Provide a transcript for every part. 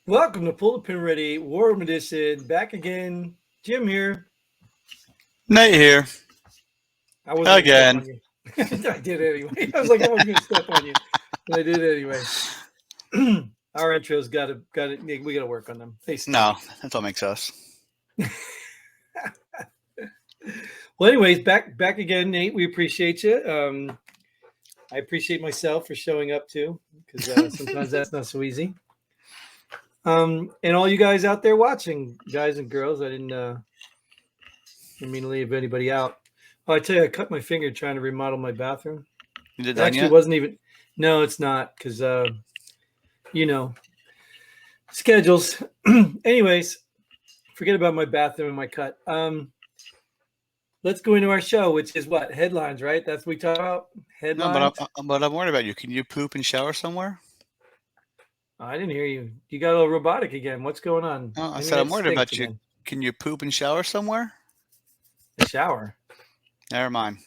Welcome to Pull the Pin Ready War Edition. Back again. Jim here. Nate here I wasn't going to step again. on you. I did anyway. I was like, I wasn't going to step on you, but I did anyway. Our intros got to. We got to work on them. They stink. No, that's what makes us. Well, anyways, back again, Nate. We appreciate you. I appreciate myself for showing up too, because sometimes that's not so easy. And all you guys out there watching, guys and girls, I didn't mean to leave anybody out. Oh, I tell you, I cut my finger trying to remodel my bathroom. You did It that actually yet? wasn't even. No, it's not because schedules. Anyways, forget about my bathroom and my cut. Let's go into our show, which is what headlines, right? That's what we talk about. No, Headlines. but I'm worried about you. Can you poop and shower somewhere? Oh, I didn't hear you. You got a little robotic again. What's going on? No, I said I'm Internet worried stinks about you. again. Can you poop and shower somewhere? A shower. Never mind.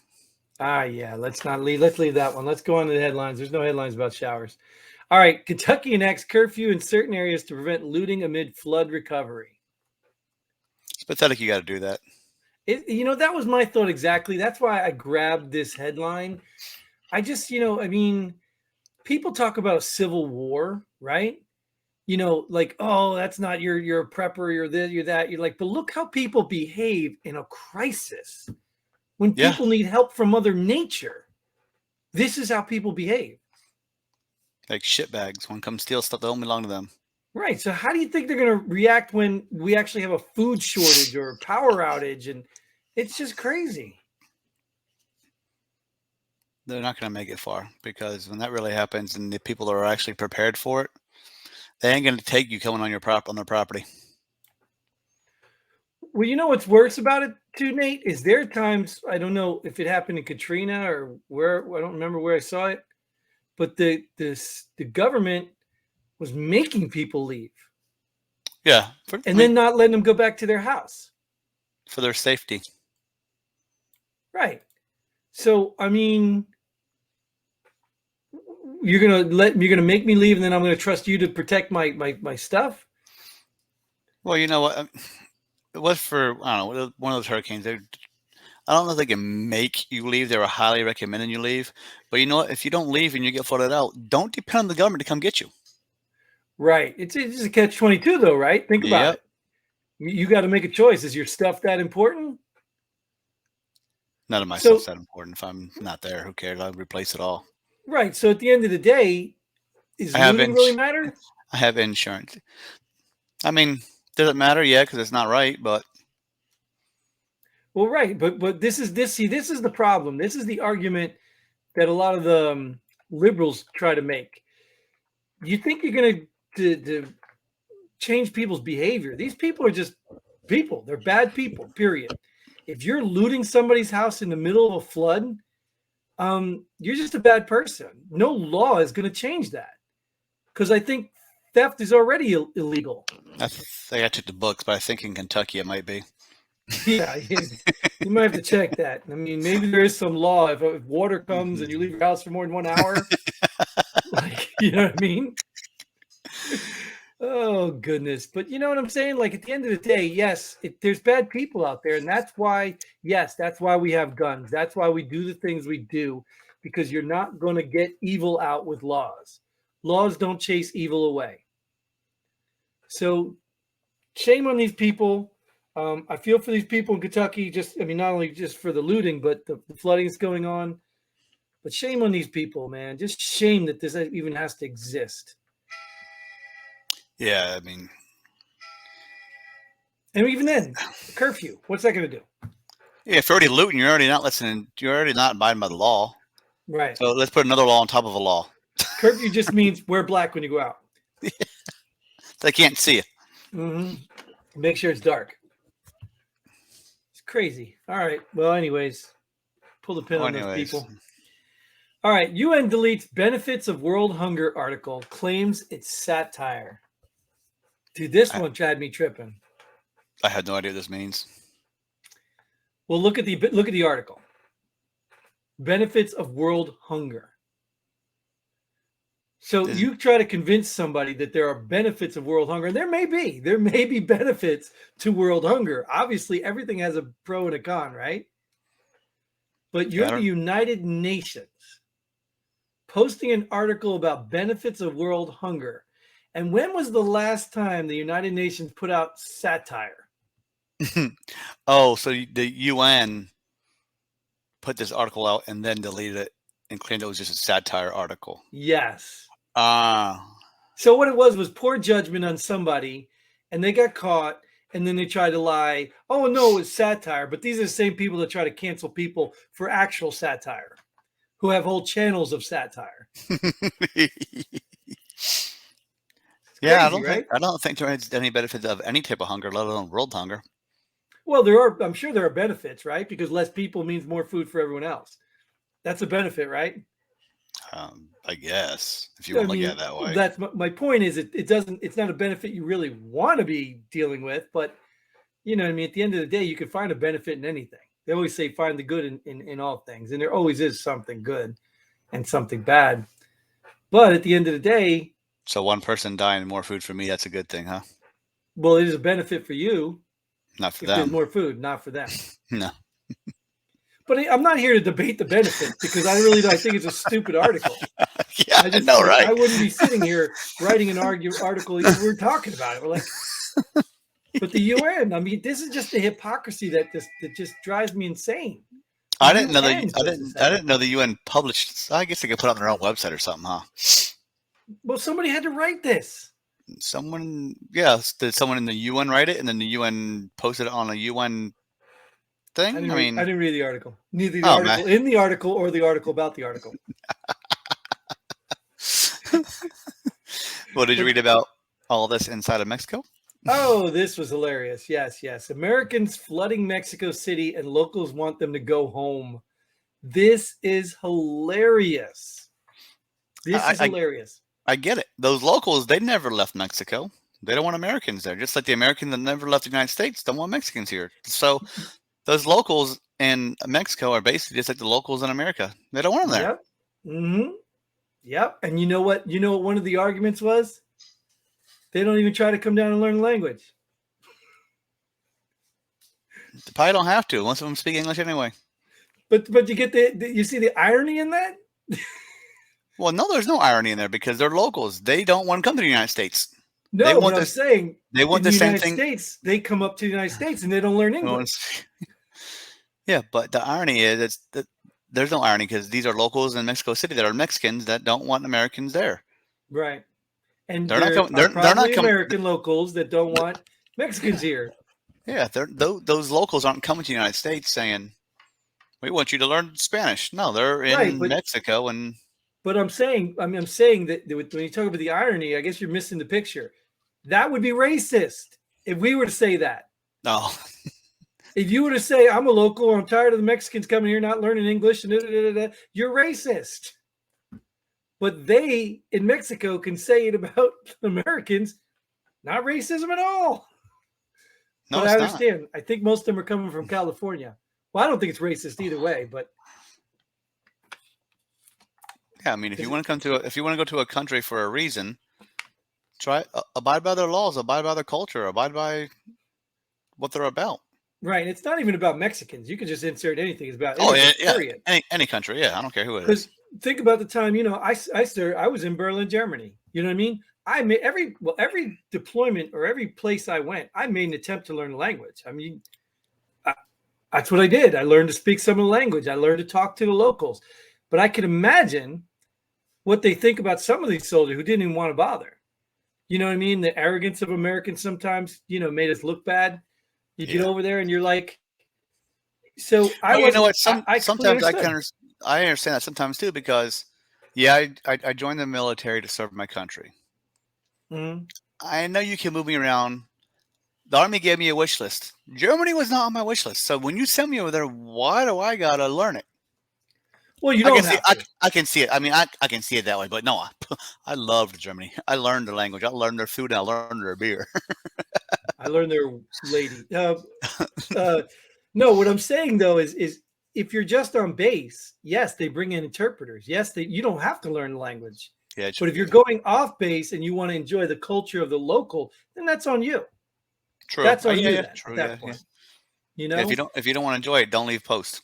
Yeah. Let's not leave. Let's leave that one. Let's go on to the headlines. There's no headlines about showers. All right. Kentucky enacts curfew in certain areas to prevent looting amid flood recovery. It's pathetic you got to do that. That was my thought exactly. That's why I grabbed this headline. I just, people talk about a civil war, right? Like, oh, that's not you're a prepper, you're this, you're that. You're like, but look how people behave in a crisis when Yeah, people need help from Mother Nature. This is how people behave. like shitbags. When come steal stuff that don't belong to them. Right. So how do you think they're going to react when we actually have a food shortage or a power outage? And it's just crazy. They're not going to make it far because when that really happens and the people that are actually prepared for it, they ain't going to take you coming on on their property. Well, you know what's worse about it too, Nate, is there are times, I don't know if it happened in Katrina or where, I don't remember where I saw it, but the government was making people leave Yeah, and then not letting them go back to their house. for their safety. Right. So, I mean, you're gonna make me leave, and then I'm gonna trust you to protect my stuff. Well, you know what? It was for, I don't know, one of those hurricanes. I don't know if they can make you leave. They were highly recommending you leave. But you know what? If you don't leave and you get flooded out, don't depend on the government to come get you. Right. It's a catch-22 though, right? Think about Yep. it. You got to make a choice. Is your stuff that important? None of my So stuff's that important. If I'm not there, who cares? I'll replace it all. right. So at the end of the day, is I have looting really matter? I have insurance. I mean, does it matter? Yeah, because it's not right. But Well, right. But this is the problem. This is the argument that a lot of the liberals try to make. You think you're going to change people's behavior? These people are just people. They're bad people. Period. If you're looting somebody's house in the middle of a flood, you're just a bad person. No law is going to change that because I think theft is already illegal. I think I took the books, but I think in Kentucky it might be. Yeah, you might have to check that. I mean, maybe there is some law if water comes and you leave your house for more than 1 hour. Like, you know what I mean? Oh, goodness. But you know what I'm saying? Like, at the end of the day, yes, there's bad people out there. And that's why we have guns. That's why we do the things we do, because you're not going to get evil out with laws. Laws don't chase evil away. So shame on these people. I feel for these people in Kentucky, not only just for the looting, but the flooding that's going on. But shame on these people, man. Just shame that this even has to exist. Yeah, I mean, And even then, the curfew, what's that going to do? yeah, if you're already looting, you're already not listening. You're already not abiding by the law. Right. So let's put another law on top of a law. Curfew just means wear black when you go out. They can't see it. Mm-hmm. Make sure it's dark. It's crazy. All right. Well, anyways, pull the pin on those people. All right. UN deletes benefits of world hunger article, claims it's satire. Dude, this one had me tripping. I had no idea what this means. Well, look at the article. Benefits of world hunger. So you try to convince somebody that there are benefits of world hunger, and there may be benefits to world hunger. Obviously, everything has a pro and a con, right? But you're the United Nations posting an article about benefits of world hunger. And when was the last time the United Nations put out satire? Oh, so the UN put this article out and then deleted it and claimed it was just a satire article. Yes. Ah. So what it was poor judgment on somebody, and they got caught, and then they tried to lie. Oh, no, it's satire. But these are the same people that try to cancel people for actual satire, who have whole channels of satire. Yeah, Crazy, I don't think there is any benefit of any type of hunger, let alone world hunger. Well, I'm sure there are benefits, right? Because less people means more food for everyone else. That's a benefit, right? I guess, if you want to look at it that way. That's my point is it's not a benefit you really want to be dealing with, but you know what I mean? At the end of the day, you can find a benefit in anything. They always say find the good in all things, and there always is something good and something bad. But at the end of the day, so one person dying, more food for me, that's a good thing, huh? Well, it is a benefit for you. Not for if them. There's more food, not for them. No. But I'm not here to debate the benefits because I think it's a stupid article. Yeah, I know, right? I wouldn't be sitting here writing an article if we're talking about it. We're like, but the UN, I mean, this is just the hypocrisy that just drives me insane. I didn't know the UN published. I guess they could put it on their own website or something, huh? Well, somebody had to write this. Did someone in the UN write it, and then the UN posted it on a UN thing? I didn't read the article. Neither the article in the article or the article about the article. Well, did you read about all this inside of Mexico? Oh, this was hilarious. Yes. Americans flooding Mexico City and locals want them to go home. This is hilarious. Hilarious. I get it. Those locals, they never left Mexico. They don't want Americans there. Just like the Americans that never left the United States don't want Mexicans here. So those locals in Mexico are basically just like the locals in America. They don't want them there. Yep. Mm-hmm. Yep. And you know what? You know what one of the arguments was? They don't even try to come down and learn the language. They probably don't have to. Most of them speak English anyway. But you get you see the irony in that? Well, no, there's no irony in there because they're locals. They don't want to come to the United States. No, they want I'm saying they want the same thing. States, they come up to the United States and they don't learn English. Yeah, but the irony is that there's no irony because these are locals in Mexico City that are Mexicans that don't want Americans there. Right. And they're not American locals that don't want Mexicans here. Yeah, those locals aren't coming to the United States saying, "We want you to learn Spanish." No, they're in Mexico and. But I'm saying that when you talk about the irony, I guess you're missing the picture. That would be racist if we were to say that. No. If you were to say, I'm a local, I'm tired of the Mexicans coming here not learning English, you're racist. But they in Mexico can say it about Americans, not racism at all. No, but I understand. Not. I think most of them are coming from California. Well, I don't think it's racist either way, but. Yeah, I mean, if you want to go to a country for a reason, abide by their laws, abide by their culture, abide by what they're about. Right. It's not even about Mexicans. You can just insert anything. It's about period. Any country. Yeah, I don't care who it is. Because think about the time, I was in Berlin, Germany. You know what I mean? I made every deployment or every place I went, I made an attempt to learn the language. I mean, that's what I did. I learned to speak some of the language. I learned to talk to the locals. But I can imagine what they think about some of these soldiers who didn't even want to bother. You know what I mean? The arrogance of Americans sometimes, made us look bad. You get over there and you're like, so I sometimes I understand that sometimes too, because I joined the military to serve my country. Mm-hmm. I know you can move me around. The Army gave me a wish list. Germany was not on my wish list. So when you send me over there, why do I gotta learn it? Well, you don't I can see it. I mean, I can see it that way, but no, I loved Germany. I learned the language. I learned their food, and I learned their beer. I learned their lady. No, what I'm saying though is if you're just on base, yes, they bring in interpreters. Yes, you don't have to learn the language. Yeah, But if you're going off base and you want to enjoy the culture of the local, then that's on you. true. That's on you Yeah, then true. at Yeah, that yeah. point. You Yeah, know? if you don't want to enjoy it, don't leave post.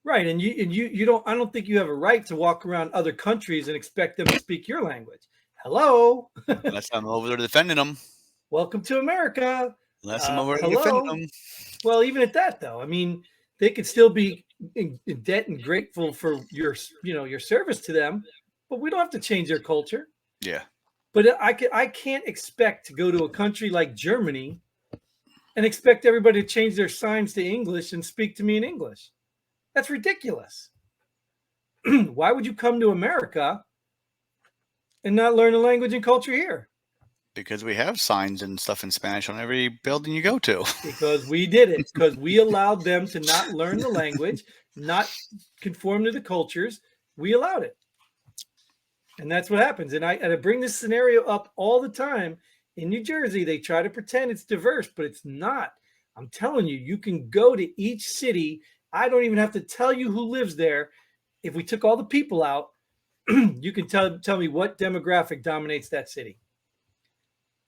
Right. And you don't, I don't think you have a right to walk around other countries and expect them to speak your language. Hello. Unless I'm over there defending them. Welcome to America. Unless I'm over there defending Hello. them. Well, even at that though, I mean, they could still be in debt and grateful for your service to them, but we don't have to change their culture. Yeah. But I can't expect to go to a country like Germany and expect everybody to change their signs to English and speak to me in English. That's ridiculous. Why would you come to America and not learn the language and culture here? Because we have signs and stuff in Spanish on every building you go to. Because we did it. Because we allowed them to not learn the language, not conform to the cultures. We allowed it. And that's what happens. And I bring this scenario up all the time. In New Jersey, they try to pretend it's diverse, but it's not. I'm telling you, you can go to each city. I don't even have to tell you who lives there. If we took all the people out, you can tell me what demographic dominates that city.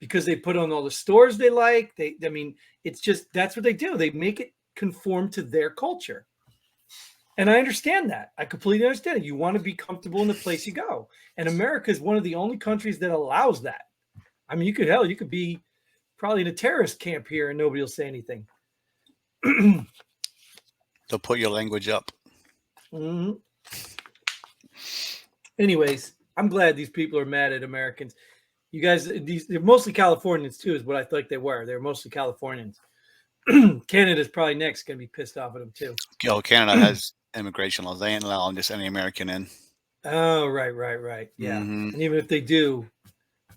Because they put on all the stores they like. I mean, it's just that's what they do. They make it conform to their culture. And I understand that. I completely understand it. You want to be comfortable in the place you go. And America is one of the only countries that allows that. I mean, you could be probably in a terrorist camp here and nobody will say anything. They'll put your language up. Mm-hmm. Anyways, I'm glad these people are mad at Americans. You guys, they're mostly Californians too, is what I thought they were. They're mostly Californians. Canada's probably next going to be pissed off at them too. Oh, Canada has immigration laws. They ain't allowing just any American in. Oh, right. Yeah. Mm-hmm. And even if they do,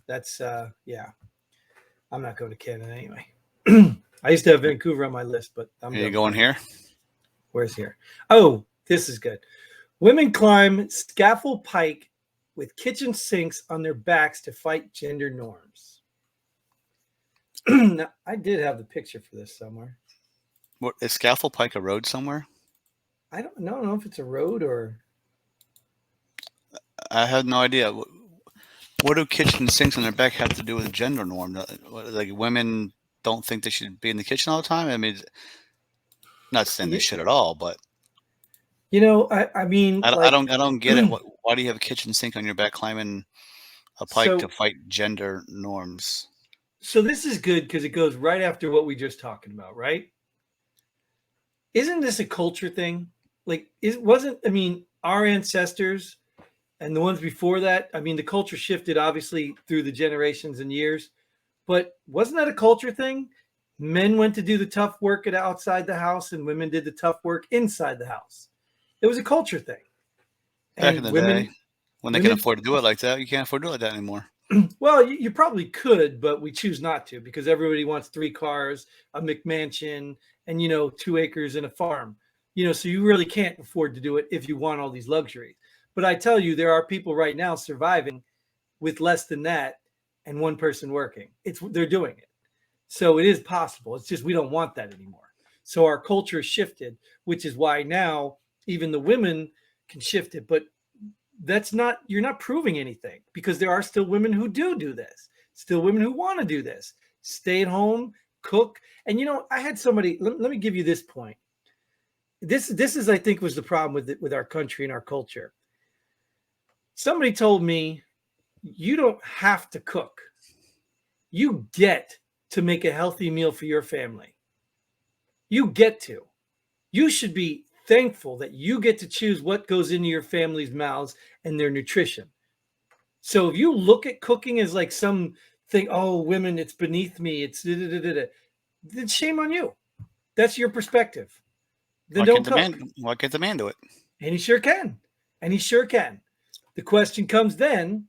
that's yeah. I'm not going to Canada anyway. I used to have Vancouver on my list, but I'm Are you going here? Where's here? Oh, this is good. Women climb Scafell Pike with kitchen sinks on their backs to fight gender norms. Now, I did have the picture for this somewhere. What, is Scafell Pike a road somewhere? I don't know if it's a road or. I have no idea. What do kitchen sinks on their back have to do with gender norm? Like women don't think they should be in the kitchen all the time? I mean, not saying they should at all, but I mean, I don't get it. Why do you have a kitchen sink on your back climbing a pike to fight gender norms? So this is good because it goes right after what we just talking about, right? Isn't this a culture thing? Like, I mean, our ancestors and the ones before that, I mean, the culture shifted obviously through the generations and years, but wasn't that a culture thing? Men went to do the tough work outside the house and women did the tough work inside the house. It was a culture thing. Back in the day, when they can afford to do it like that, you can't afford to do it like that anymore. Well, you probably could, but we choose not to because everybody wants 3 cars, a McMansion, and 2 acres and a farm. So you really can't afford to do it if you want all these luxuries. But I tell you, there are people right now surviving with less than that and one person working. They're doing it. So it is possible. It's just we don't want that anymore. So our culture has shifted, which is why now even the women can shift it. But you're not proving anything because there are still women who do this. Still women who want to do this. Stay at home, cook. And I had somebody, let me give you this point. This is, I think, was the problem with our country and our culture. Somebody told me, you don't have to cook. You get to make a healthy meal for your family. You get to. You should be thankful that you get to choose what goes into your family's mouths and their nutrition. So if you look at cooking as like something, oh, women, it's beneath me, it's then shame on you. That's your perspective. Then don't cook. Why can't the man do it? And he sure can. The question comes then,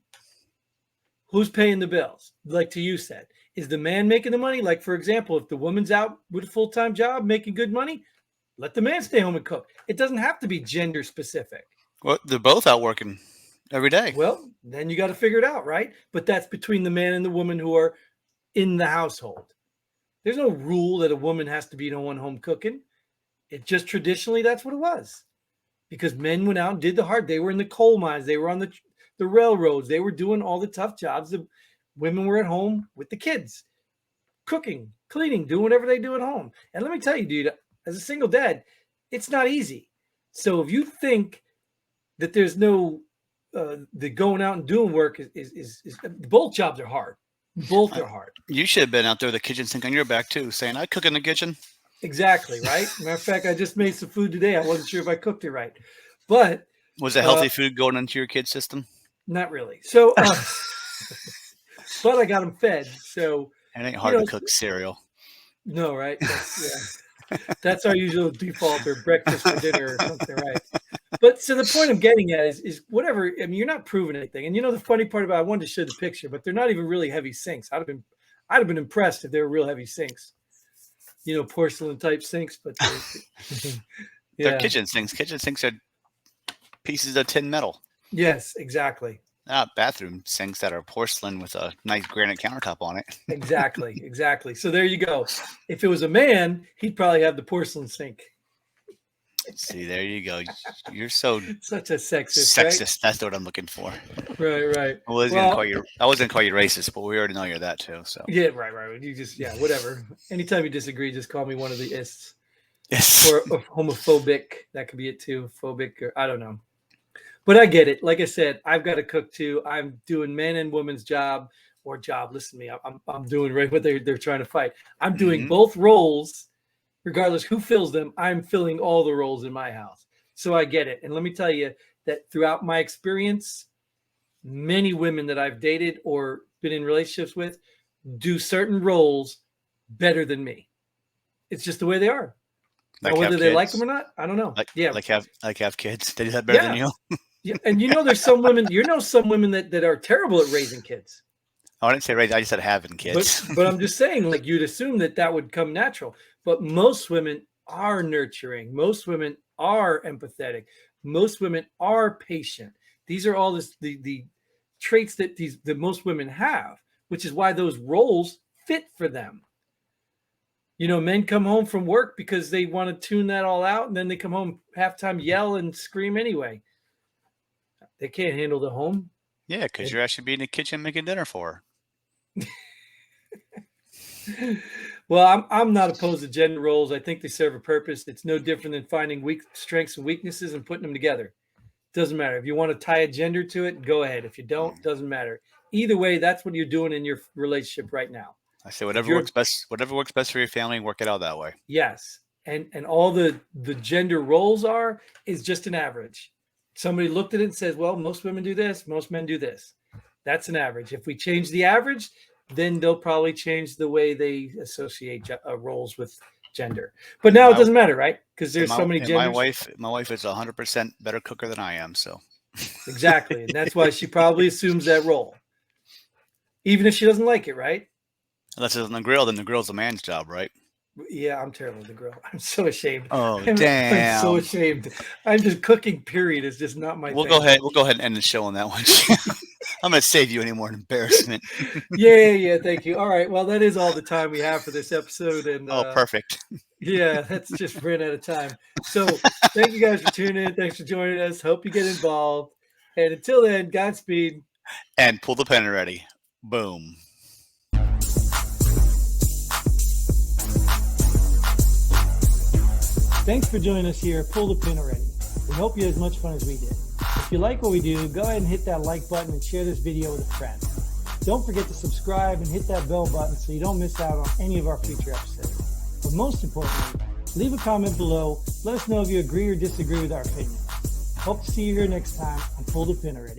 who's paying the bills? Like to you said, is the man making the money? Like, for example, if the woman's out with a full-time job making good money, let the man stay home and cook. It doesn't have to be gender specific. Well, they're both out working every day. Well, then you got to figure it out, right? But that's between the man and the woman who are in the household. There's no rule that a woman has to be the one home cooking. It just traditionally, that's what it was. Because men went out and did the hard. They were in the coal mines. They were on the railroads. They were doing all the tough jobs. The women were at home with the kids, cooking, cleaning, doing whatever they do at home. And let me tell you, dude, as a single dad, it's not easy. So if you think that there's no the going out and doing work is both jobs are hard. Both are hard. You should have been out there with the kitchen sink on your back too, saying, "I cook in the kitchen." Exactly, right? Matter of fact, I just made some food today. I wasn't sure if I cooked it right, but was it healthy food going into your kid's system? Not really. So, but I got them fed. So it ain't hard to cook cereal. No, right? That's our usual default, or breakfast for dinner or something, right? But so the point I'm getting at is whatever. I mean, you're not proving anything. And the funny part about I wanted to show the picture, but they're not even really heavy sinks. I'd have been impressed if they were real heavy sinks. Porcelain type sinks, but they're kitchen sinks. Kitchen sinks are pieces of tin metal. Yes, exactly. Bathroom sinks that are porcelain with a nice granite countertop on it. Exactly. So there you go. If it was a man, he'd probably have the porcelain sink. See, there you go. You're so such a sexist. Right? That's what I'm looking for. Right. I was gonna call you racist, but we already know you're that too. So yeah, right. You just whatever. Anytime you disagree, just call me one of the ists. Yes. Or homophobic. That could be it too. Phobic, or I don't know. But I get it. Like I said, I've got to cook too. I'm doing man and woman's job. Listen to me. I'm doing right what they're trying to fight. I'm doing both roles. Regardless who fills them, I'm filling all the roles in my house. So I get it. And let me tell you that throughout my experience, many women that I've dated or been in relationships with do certain roles better than me. It's just the way they are. Now, whether they like them or not, I don't know. Like have kids. They do that better than you. Yeah. And there's some women, some women that are terrible at raising kids. I didn't say raising, I just said having kids. But I'm just saying, like, you'd assume that would come natural. But most women are nurturing. Most women are empathetic. Most women are patient. These are all the traits that most women have, which is why those roles fit for them. Men come home from work because they want to tune that all out, and then they come home halftime, yell and scream anyway. They can't handle the home. Yeah, because you're actually being in the kitchen making dinner for her. Well, I'm not opposed to gender roles. I think they serve a purpose. It's no different than finding strengths and weaknesses and putting them together. Doesn't matter. If you want to tie a gender to it, go ahead. If you don't, doesn't matter. Either way, that's what you're doing in your relationship right now. I say whatever works best for your family, work it out that way. Yes. And all the gender roles is just an average. Somebody looked at it and says, well, most women do this, most men do this. That's an average. If we change the average, then they'll probably change the way they associate roles with gender. But now it doesn't matter, right? Because there's so many genders. My wife is 100% better cooker than I am. So exactly, and that's why she probably assumes that role, even if she doesn't like it, right? Unless it's on the grill, then the grill's a man's job, right? Yeah, I'm terrible at the grill. I'm so ashamed. Oh, damn! I'm so ashamed. I'm just cooking. Period. It's just not my thing. We'll go ahead and end the show on that one. I'm going to save you any more embarrassment. Yeah. Thank you. All right. Well, that is all the time we have for this episode. And perfect. Yeah, that's just ran out of time. So thank you guys for tuning in. Thanks for joining us. Hope you get involved. And until then, Godspeed. And pull the pen ready. Boom. Thanks for joining us here at Pull the Pin Already. We hope you had as much fun as we did. If you like what we do, go ahead and hit that like button and share this video with a friend. Don't forget to subscribe and hit that bell button so you don't miss out on any of our future episodes. But most importantly, leave a comment below. Let us know if you agree or disagree with our opinion. Hope to see you here next time on Pull the Pin Already.